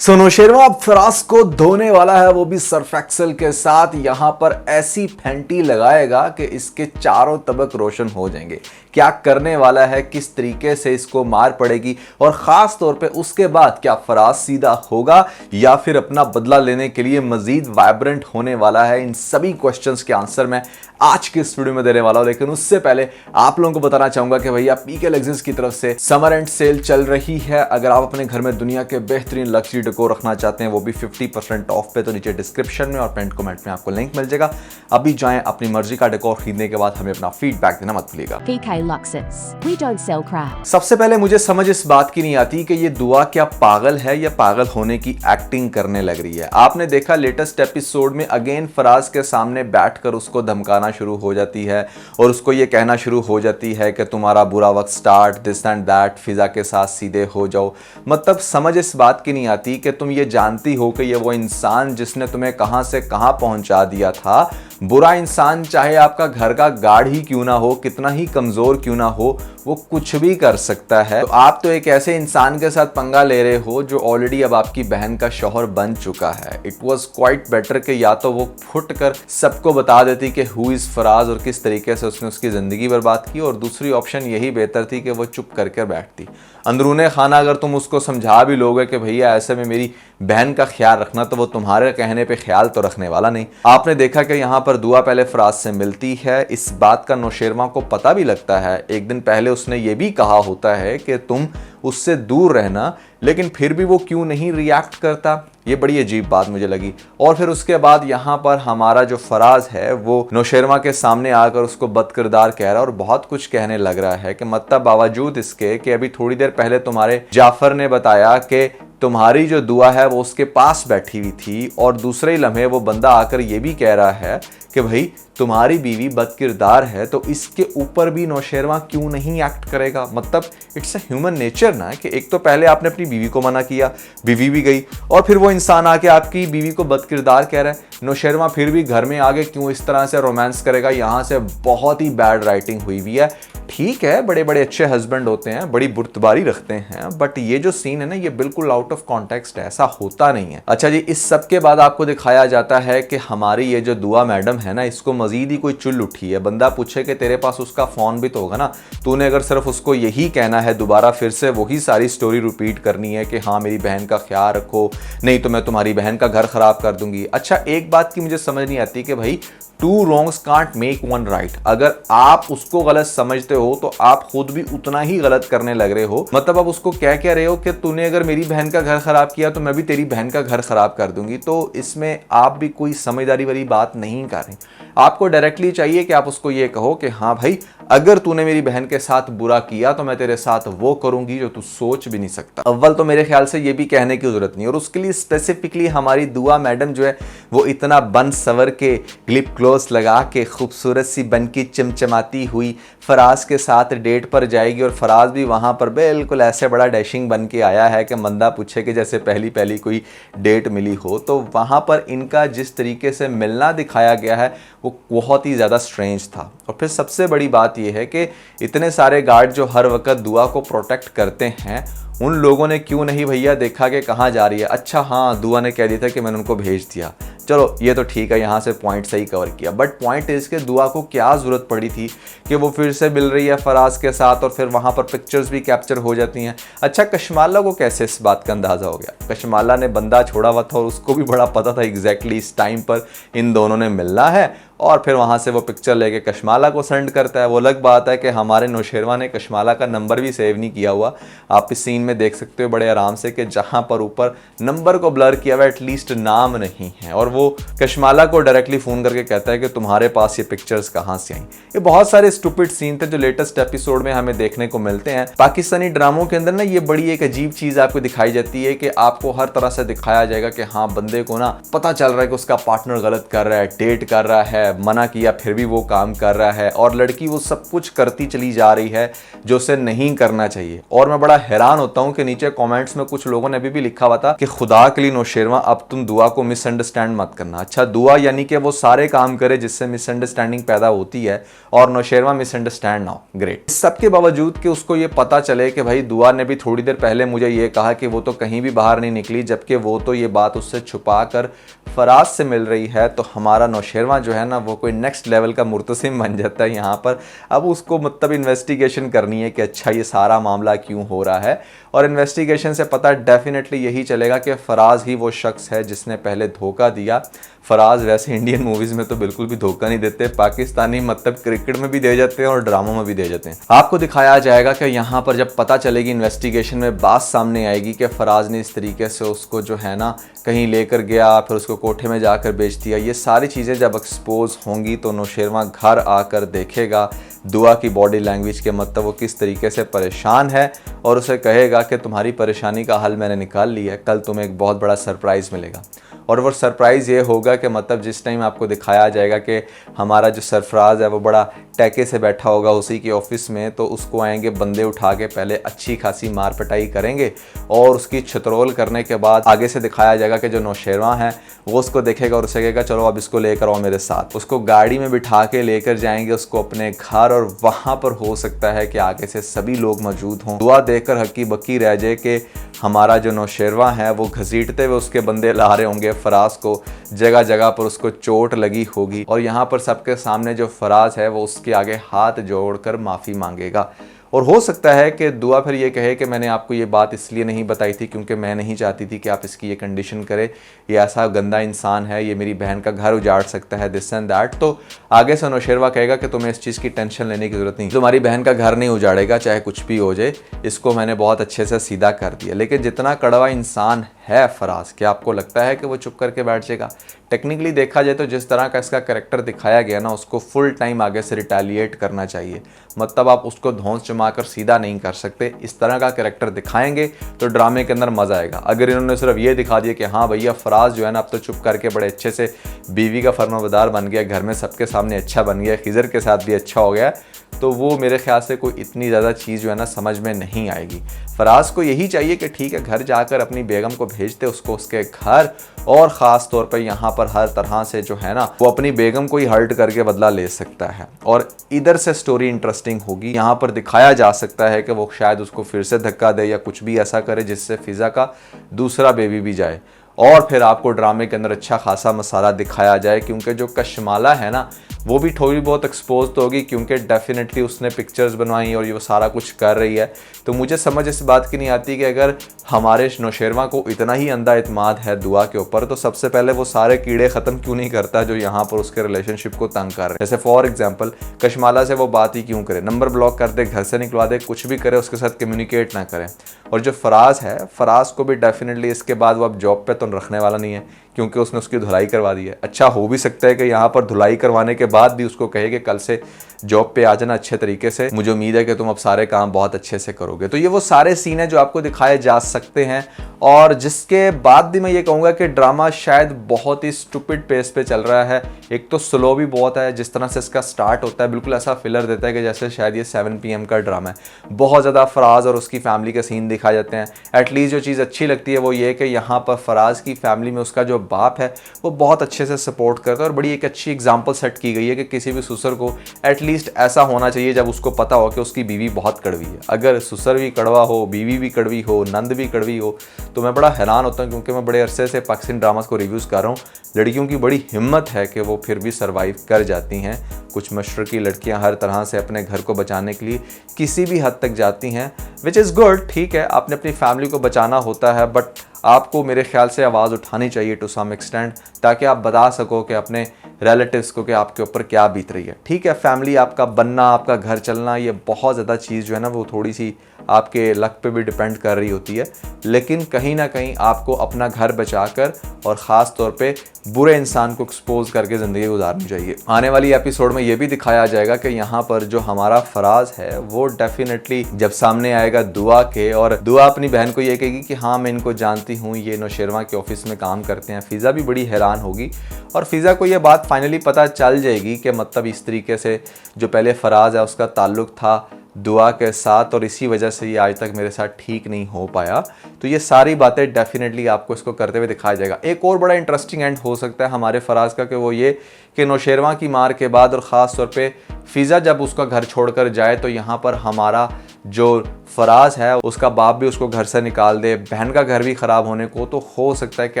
सोनू शेरवा अब फराज को धोने वाला है, वो भी सर्फ एक्सेल के साथ। यहां पर ऐसी फेंटी लगाएगा कि इसके चारों तबक रोशन हो जाएंगे। क्या करने वाला है, किस तरीके से इसको मार पड़ेगी और खास तौर पे उसके बाद क्या फराज सीधा होगा या फिर अपना बदला लेने के लिए मजीद वाइब्रेंट होने वाला है, इन सभी क्वेश्चंस के आंसर मैं आज के इस वीडियो में देने वाला हूं। लेकिन उससे पहले आप लोगों को बताना चाहूंगा कि भैया पीके लेग्जिस की तरफ से समर एंड सेल चल रही है। अगर आप अपने घर में दुनिया के बेहतरीन लग्जरी डेकोर रखना चाहते हैं, वो भी 50% ऑफ पे, तो नीचे डिस्क्रिप्शन में और पेंट कमेंट में आपको लिंक मिल जाएगा। अभी जाएं, अपनी मर्जी का डेकोर खरीदने के बाद हमें अपना फीडबैक देना मत भूलिएगा। PK Luxus. We don't sell crap. सबसे पहले मुझे समझ इस बात की नहीं आती कि ये दुआ क्या पागल है या पागल होने की एक्टिंग करने लग रही है। आपने देखा लेटेस्ट एपिसोड में अगेन फराज के सामने बैठकर उसको धमकाना शुरू हो जाती है और उसको ये कहना शुरू हो जाती है कि तुम्हारा बुरा वक्त स्टार्ट, दिस एंड दैट, फिजा के साथ सीधे हो जाओ। मतलब समझ इस बात की नहीं आती कि तुम ये जानती हो कि ये वो इंसान जिसने तुम्हें कहां से कहां पहुंचा दिया था। बुरा इंसान चाहे आपका घर का गार्ड ही क्यों ना हो, कितना ही कमजोर क्यों ना हो, वो कुछ भी कर सकता है। तो आप तो एक ऐसे इंसान के साथ पंगा ले रहे हो जो ऑलरेडी अब आपकी बहन का शौहर बन चुका है। इट वॉज क्वाइट बेटर कि या तो वो फुट कर सबको बता देती कि हु इज फराज और किस तरीके से उसने उसकी जिंदगी बर्बाद की, और दूसरी ऑप्शन यही बेहतर थी कि वो चुप करके बैठती। अंदरूने खाना अगर तुम उसको समझा भी लोगे कि भैया ऐसे में मेरी बहन का ख्याल रखना, तो वो तुम्हारे कहने पे ख्याल तो रखने वाला नहीं। आपने देखा कि यहाँ पर दुआ पहले फराज से मिलती है। इस बात का नौशेरमा को पता भी लगता है। एक दिन पहले उसने ये भी कहा होता है कि तुम उससे दूर रहना, लेकिन फिर भी वो क्यों नहीं रिएक्ट करता, ये बड़ी अजीब बात मुझे लगी। और फिर उसके बाद यहाँ पर हमारा जो फराज है वो नौशेरमा के सामने आकर उसको बदकिरदार कह रहा है और बहुत कुछ कहने लग रहा है कि मतलब बावजूद इसके कि अभी थोड़ी देर पहले तुम्हारे जाफर ने बताया कि तुम्हारी जो दुआ है वो उसके पास बैठी हुई थी, और दूसरे ही लम्हे वो बंदा आकर ये भी कह रहा है कि भाई तुम्हारी बीवी बदकिरदार है, तो इसके ऊपर भी नौशेरवा क्यों नहीं एक्ट करेगा। मतलब इट्स अ ह्यूमन नेचर ना कि एक तो पहले आपने अपनी बीवी को मना किया, बीवी भी गई, और फिर वो इंसान आके आपकी बीवी को बदकिरदार कह रहा है। नौशेरवा फिर भी घर में आगे क्यों इस तरह से रोमांस करेगा। यहाँ से बहुत ही बैड राइटिंग हुई हुई है। ठीक है, बड़े बड़े अच्छे हस्बैंड होते हैं, बड़ी बुर्तबारी रखते हैं, बट ये जो सीन है ना, ये बिल्कुल आउट ऑफ कॉन्टेक्स्ट है, ऐसा होता नहीं है। अच्छा जी, इस सब के बाद आपको दिखाया जाता है कि हमारी ये जो दुआ मैडम है ना, इसको मजीद ही कोई चुल उठी है। बंदा पूछे कि तेरे पास उसका फोन भी तो होगा ना, तूने अगर सिर्फ उसको यही कहना है, दोबारा फिर से वही सारी स्टोरी रिपीट करनी है कि हाँ मेरी बहन का ख्याल रखो, नहीं तो मैं तुम्हारी बहन का घर खराब कर दूंगी। अच्छा, एक बात की मुझे समझ नहीं आती कि भाई two wrongs can't make one right. अगर आप उसको गलत समझते हो तो आप खुद भी उतना ही गलत करने लग रहे हो। मतलब आप उसको कह रहे हो कि तूने अगर मेरी बहन का घर खराब किया तो मैं भी तेरी बहन का घर खराब कर दूंगी। तो इसमें आप भी कोई समझदारी वाली बात नहीं कर रहे। आपको डायरेक्टली चाहिए कि आप उसको ये कहो कि हाँ भाई, अगर तूने मेरी बहन के साथ बुरा किया तो मैं तेरे साथ वो करूंगी जो तू सोच भी नहीं सकता। अव्वल तो मेरे ख्याल से ये भी कहने की जरूरत नहीं, और उसके लिए स्पेसिफिकली हमारी दुआ मैडम जो है वो इतना बन सवर के लिप ग्लोस लगा के खूबसूरत सी बन की चमचमाती हुई फराज के साथ डेट पर जाएगी, और फराज भी वहां पर बिल्कुल ऐसे बड़ा डैशिंग बन के आया है कि बंदा पूछे कि जैसे पहली पहली कोई डेट मिली हो। तो वहां पर इनका जिस तरीके से मिलना दिखाया गया है वो बहुत ही ज़्यादा स्ट्रेंज था। और फिर सबसे बड़ी बात यह है कि इतने सारे गार्ड जो हर वक्त दुआ को प्रोटेक्ट करते हैं, उन लोगों ने क्यों नहीं भैया देखा कि कहाँ जा रही है। अच्छा हाँ, दुआ ने कह दिया था कि मैंने उनको भेज दिया, चलो ये तो ठीक है, यहाँ से पॉइंट सही कवर किया। बट पॉइंट इस के दुआ को क्या ज़रूरत पड़ी थी कि वो फिर से मिल रही है फराज के साथ और फिर वहाँ पर पिक्चर्स भी कैप्चर हो जाती हैं। अच्छा, कशमाला को कैसे इस बात का अंदाज़ा हो गया। कशमाला ने बंदा छोड़ा हुआ था और उसको भी बड़ा पता था एग्जैक्टली इस टाइम पर इन दोनों ने मिलना है, और फिर वहाँ से वो पिक्चर लेके कशमाला को सेंड करता है। वो अलग बात है कि हमारे नौशेरवा ने कशमाला का नंबर भी सेव नहीं किया हुआ। आप इस सीन में देख सकते हो बड़े आराम से कि जहाँ पर ऊपर नंबर को ब्लर किया हुआ एटलीस्ट नाम नहीं है, और वो कशमाला को डायरेक्टली फ़ोन करके कहता है कि तुम्हारे पास ये पिक्चर्स कहाँ से आई। ये बहुत सारे स्टूपिड सीन थे जो लेटेस्ट एपिसोड में हमें देखने को मिलते हैं। पाकिस्तानी ड्रामों के अंदर ना ये बड़ी एक अजीब चीज़ आपको दिखाई जाती है कि आपको हर तरह से दिखाया जाएगा कि हाँ बंदे को ना पता चल रहा है कि उसका पार्टनर गलत कर रहा है, डेट कर रहा है, है, मना किया फिर भी वो काम कर रहा है, और लड़की वो सब कुछ करती चली जा रही है जो उसे नहीं करना चाहिए। और मैं बड़ा हैरान होता हूँ कि नीचे कमेंट्स में कुछ लोगों ने अभी भी लिखा हुआ था कि खुदा के लिए नौशेरवा अब तुम दुआ को मिसअंडरस्टैंड मत करना। अच्छा, दुआ यानी कि वो सारे काम करे जिससे मिसअंडरस्टैंडिंग पैदा होती है, और नौशेरवा मिसअंडरस्टैंड ना हो। ग्रेट। इस सब के बावजूद कि उसको ये पता चले कि भाई दुआ ने भी थोड़ी देर पहले मुझे ये कहा कि वो तो कहीं भी बाहर नहीं निकली, जबकि वो तो ये बात उससे छुपा कर फराज से मिल रही है, तो हमारा नौशेरवा जो है ना वो कोई नेक्स्ट लेवल का मुर्तसिम बन जाता है यहाँ पर। अब उसको मतलब इन्वेस्टिगेशन करनी है कि अच्छा ये सारा मामला क्यों हो रहा है, और इन्वेस्टिगेशन से पता डेफिनेटली यही चलेगा कि फराज ही वो शख्स है जिसने पहले धोखा दिया। फराज वैसे इंडियन मूवीज में तो बिल्कुल भी धोखा नहीं देते, पाकिस्तानी मतलब क्रिकेट में भी दे जाते हैं और ड्रामों में भी दे जाते हैं। आपको दिखाया जाएगा कि यहाँ पर जब पता चलेगी इन्वेस्टिगेशन में, बात सामने आएगी कि फराज ने इस तरीके से उसको जो है ना कहीं लेकर गया, फिर उसको कोठे में जाकर बेच दिया। ये सारी चीज़ें जब एक्सपोज होंगी तो नौशेरवा घर आकर देखेगा दुआ की बॉडी लैंग्वेज के मतलब वो किस तरीके से परेशान है, और उसे कहेगा कि तुम्हारी परेशानी का हल मैंने निकाल लिया है, कल तुम्हें एक बहुत बड़ा सरप्राइज़ मिलेगा। और वो सरप्राइज़ ये होगा कि मतलब जिस टाइम आपको दिखाया जाएगा कि हमारा जो सरफराज है वो बड़ा टैके से बैठा होगा उसी के ऑफिस में, तो उसको आएंगे बंदे उठा के पहले अच्छी खासी मार पिटाई करेंगे, और उसकी छतरोल करने के बाद आगे से दिखाया जाएगा कि जो नौशेरवा है वो उसको देखेगा और उसे कहेगा चलो अब इसको लेकर आओ मेरे साथ। उसको गाड़ी में बिठा के लेकर जाएंगे उसको अपने घर, और वहाँ पर हो सकता है कि आगे से सभी लोग मौजूद हों। दुआ देखकर हक्की बक्की रह जाए कि हमारा जो नौशेरवा है वो घसीटते हुए उसके बंदे ला रहे होंगे फराज को, जगह जगह पर उसको चोट लगी होगी, और यहाँ पर सबके सामने जो फराज है वो उसके आगे हाथ जोड़कर माफ़ी मांगेगा। और हो सकता है कि दुआ फिर ये कहे कि मैंने आपको ये बात इसलिए नहीं बताई थी क्योंकि मैं नहीं चाहती थी कि आप इसकी ये कंडीशन करें, ये ऐसा गंदा इंसान है, ये मेरी बहन का घर उजाड़ सकता है, दिस एंड दैट। तो आगे से नौशेरवा कहेगा कि तुम्हें इस चीज़ की टेंशन लेने की ज़रूरत नहीं, तुम्हारी बहन का घर नहीं उजाड़ेगा चाहे कुछ भी हो जाए, इसको मैंने बहुत अच्छे से सीधा कर दिया। लेकिन जितना कड़वा इंसान है फराज, क्या आपको लगता है कि वो चुप करके बैठ जाएगा? टेक्निकली देखा जाए तो जिस तरह का इसका कैरेक्टर दिखाया गया ना, उसको फुल टाइम आगे से रिटेलिएट करना चाहिए। मतलब आप उसको धौंस जमाकर सीधा नहीं कर सकते, इस तरह का कैरेक्टर दिखाएंगे तो ड्रामे के अंदर मज़ा आएगा। अगर इन्होंने सिर्फ ये दिखा दिया कि हाँ भैया फराज जो है ना अब तो चुप करके बड़े अच्छे से बीवी का फर्माबरदार बन गया, घर में सबके सामने अच्छा बन गया, खिजर के साथ भी अच्छा हो गया, तो वो मेरे ख्याल से कोई इतनी ज़्यादा चीज़ जो है ना समझ में नहीं आएगी। फराज को यही चाहिए कि ठीक है घर जाकर अपनी बेगम को भेज दे उसको उसके घर, और ख़ास तौर पर यहाँ पर हर तरह से जो है ना वो अपनी बेगम को ही हर्ट करके बदला ले सकता है, और इधर से स्टोरी इंटरेस्टिंग होगी। यहाँ पर दिखाया जा सकता है कि वो शायद उसको फिर से धक्का दे या कुछ भी ऐसा करे जिससे फिज़ा का दूसरा बेबी भी जाए, और फिर आपको ड्रामे के अंदर अच्छा खासा मसाला दिखाया जाए, क्योंकि जो कशमाला है ना वो भी थोड़ी बहुत एक्सपोज तो होगी, क्योंकि डेफिनेटली उसने पिक्चर्स बनवाई और ये वो सारा कुछ कर रही है। तो मुझे समझ इस बात की नहीं आती कि अगर हमारे नौशेरवा को इतना ही अंधा इत्माद है दुआ के ऊपर, तो सबसे पहले वो सारे कीड़े ख़त्म क्यों नहीं करता जो यहाँ पर उसके रिलेशनशिप को तंग कर रहे हैं। जैसे फॉर एग्जाम्पल कशमाला से वो बात ही क्यों करे, नंबर ब्लॉक कर दे, घर से निकलवा दे, कुछ भी करे, उसके साथ कम्युनिकेट ना करें। और जो फराज है, फराज को भी डेफिनेटली इसके बाद वो अब जॉब पे तो रखने वाला नहीं है, क्योंकि उसने उसकी धुलाई करवा दी है। अच्छा हो भी सकता है कि यहाँ पर धुलाई करवाने के बाद भी उसको कहे कि कल से जॉब पे आ जाना अच्छे तरीके से, मुझे उम्मीद है कि तुम अब सारे काम बहुत अच्छे से करोगे। तो ये वो सारे सीन है जो आपको दिखाए जा सकते हैं, और जिसके बाद भी मैं ये कहूँगा कि ड्रामा शायद बहुत ही स्टूपिड पेस पे चल रहा है। एक तो स्लो भी बहुत है, जिस तरह से इसका स्टार्ट होता है बिल्कुल ऐसा फिलर देता है कि जैसे शायद ये 7 PM का ड्रामा है। बहुत ज़्यादा फराज और उसकी फैमिली के सीन दिखाए जाते हैं। एटलीस्ट जो चीज़ अच्छी लगती है वो ये कि यहाँ पर फराज की फैमिली में उसका जो बाप है वो बहुत अच्छे से सपोर्ट करता है, और बड़ी एक अच्छी एग्जाम्पल सेट की गई है कि किसी भी ससुर को एटलीस्ट ऐसा होना चाहिए जब उसको पता हो कि उसकी बीवी बहुत कड़वी है। अगर ससुर भी कड़वा हो, बीवी भी कड़वी हो, नंद भी कड़वी हो, तो मैं बड़ा हैरान होता हूँ, क्योंकि मैं बड़े अरसे से पाकिस्तानी ड्रामास को रिव्यूज़ कर रहा हूँ। लड़कियों की बड़ी हिम्मत है कि वो फिर भी सर्वाइव कर जाती हैं। कुछ मशरकी लड़कियां हर तरह से अपने घर को बचाने के लिए किसी भी हद तक जाती हैं, विच इज़ गुड। ठीक है, आपने अपनी फैमिली को बचाना होता है, बट आपको मेरे ख्याल से आवाज़ उठानी चाहिए टू सम एक्सटेंट, ताकि आप बता सको कि अपने रिलेटिव्स को कि आपके ऊपर क्या बीत रही है। ठीक है, फैमिली आपका बनना, आपका घर चलना, ये बहुत ज़्यादा चीज़ जो है ना वो थोड़ी सी आपके लक पे भी डिपेंड कर रही होती है, लेकिन कहीं ना कहीं आपको अपना घर बचाकर और ख़ास तौर पे बुरे इंसान को एक्सपोज करके ज़िंदगी गुजारनी चाहिए। आने वाली एपिसोड में ये भी दिखाया जाएगा कि यहाँ पर जो हमारा फराज है वो डेफिनेटली जब सामने आएगा दुआ के, और दुआ अपनी बहन को ये कहेगी कि हाँ मैं इनको जानती जानती हूँ, ये नौशेरवा के ऑफिस में काम करते हैं। फ़िज़ा भी बड़ी हैरान होगी और फ़िज़ा को ये बात फाइनली पता चल जाएगी कि मतलब इस तरीके से जो पहले फ़राज़ है उसका ताल्लुक़ था दुआ के साथ और इसी वजह से ये आज तक मेरे साथ ठीक नहीं हो पाया। तो ये सारी बातें डेफिनेटली आपको इसको करते हुए दिखाया जाएगा। एक और बड़ा इंटरेस्टिंग एंड हो सकता है हमारे फ़राज़ का कि वो ये कि नौशेरवा की मार के बाद और ख़ास तौर पे फ़िज़ा जब उसका घर छोड़कर जाए तो यहाँ पर हमारा जो फ़राज़ है उसका बाप भी उसको घर से निकाल दे, बहन का घर भी ख़राब होने को, तो हो सकता है कि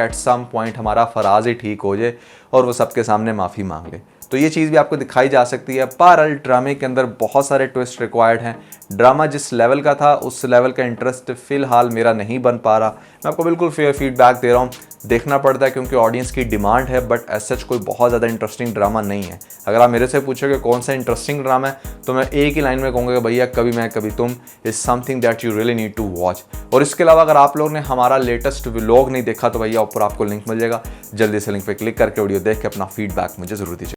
एट सम पॉइंट हमारा फ़राज़ ही ठीक हो जाए और वो सबके सामने माफ़ी मांग ले। तो ये चीज़ भी आपको दिखाई जा सकती है। बहरहाल ड्रामे के अंदर बहुत सारे ट्विस्ट रिक्वायर्ड हैं। ड्रामा जिस लेवल का था उस लेवल का इंटरेस्ट फ़िलहाल मेरा नहीं बन पा रहा। मैं आपको बिल्कुल फेयर फीडबैक दे रहा हूँ, देखना पड़ता है क्योंकि ऑडियंस की डिमांड है, बट एज सच कोई बहुत ज़्यादा इंटरेस्टिंग ड्रामा नहीं है। अगर आप मेरे से पूछोगे कौन सा इंटरेस्टिंग ड्रामा है तो मैं एक ही लाइन में कहूँगा कि भैया कभी मैं कभी तुम is something that you really need to watch. और इसके अलावा अगर आप लोगों ने हमारा लेटेस्ट व्लॉग नहीं देखा तो भैया ऊपर आपको लिंक मिल जाएगा, जल्दी से लिंक पर क्लिक करके वीडियो देख के अपना फीडबैक मुझे ज़रूर दीजिएगा।